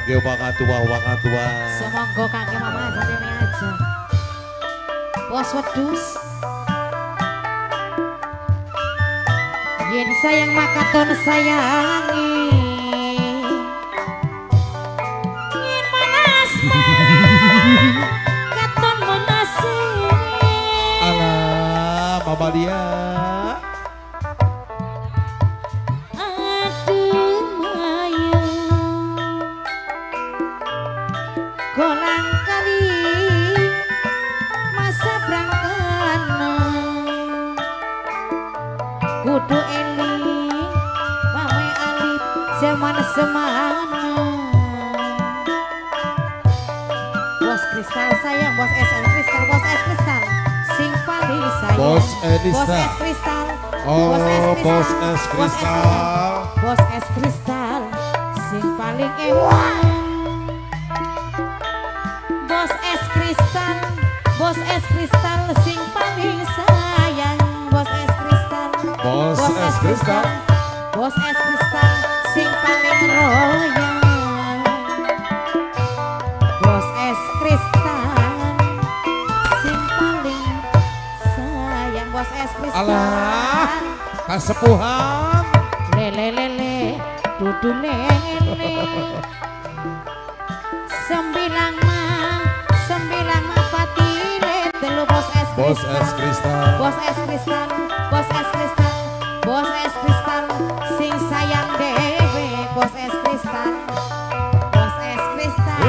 kangge wong tua. Semonggo kangge mama sadene aja. Bos wedus. Yen sayang maka ton sayangi. Yen manas katon menasih. Alah, Mama Lia. Kolang kali masa berangkana kudu eling pame alit zaman semana. Bos Kristal sayang, bos SN Kristal, bos S Kristal sing paling sayang. Bos Enista. Bos S Kristal. Oh, bos S Bos Kristal. Bos S Kristal sing paling ewan. Bos es kristal, bos es kristal sing paling sayang. Bos es kristal, Bos es kristal. bos es kristal sing paling royal. Bos es kristal sing paling sayang. Bos es kristal. Alah, kasepuhan. Lele lele, dudu lele. Sembilang patile telu bos es kristal. Bos es kristal. Bos es kristal, bos es kristal, bos es kristal sing sayang dewe. Bos es kristal, bos es kristal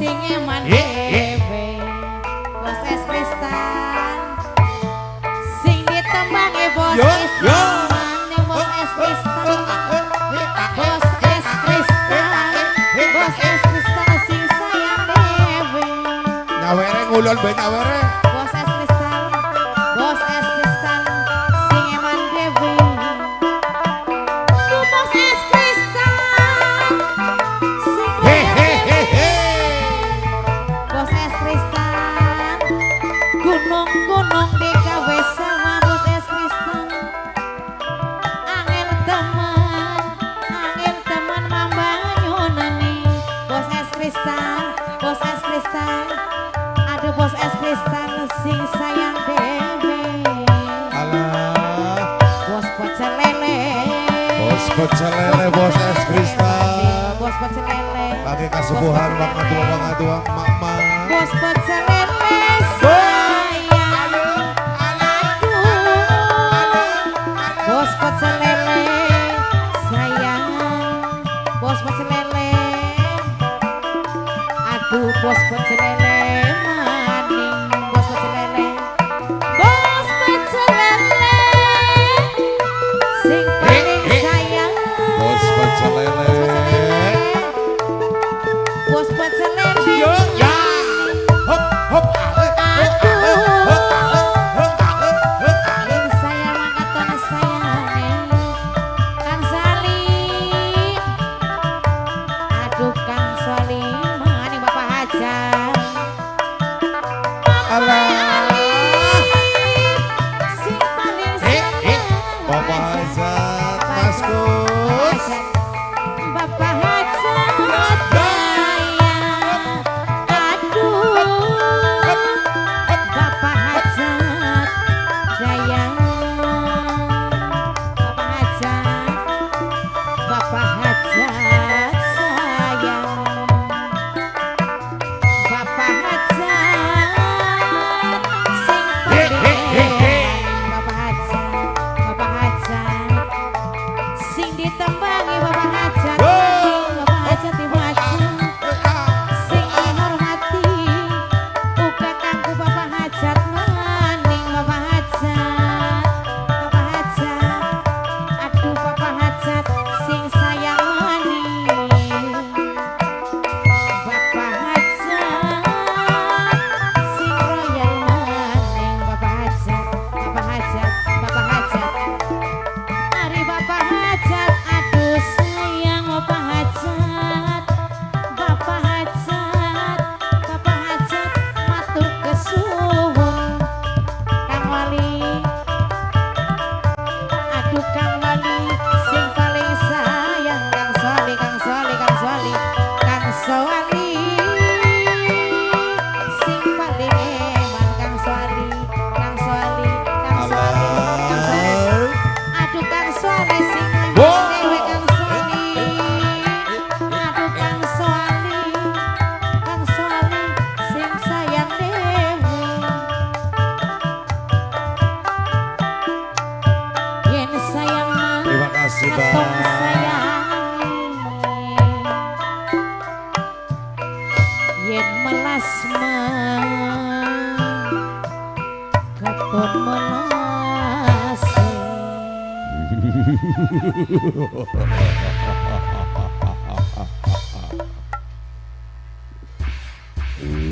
sing eman dewe. Bos es kristal sing ditembangi bos es kristal. Bos es kristal, bos es kristal, bos es kristal sing sayang dewe. Nyawere ngulon be nyawere. Bos es kristal, bos es kristal, sing eman dewe. Duh, bos es kristal, sing Hehehe. bos es kristal, gunung-gunung digawe sama bos es kristal. Angel teman mambanyonani. Bos es kristal, bos es kristal. Aduh bos es kristal sing sayang dewe. Alah, Bos pecel lele. bos pecel lele, bos es kristal. Bos pecel lele. Kangge kasepuhan wong tua mama. Bos pecel lele sayang. Bos pecel lele sayang. Bos pecel lele. Aduh bos pecel lele maning. Bos pecel lele. Bos pecel lele sing paling sayang. Bos pecel lele. Bos pecel lele. Ya. Hop hop. Aduh sayang mangkatan sayang Kang Salim. Aduh Kang Salim, mangane Bapak Haja. yen melas katon melase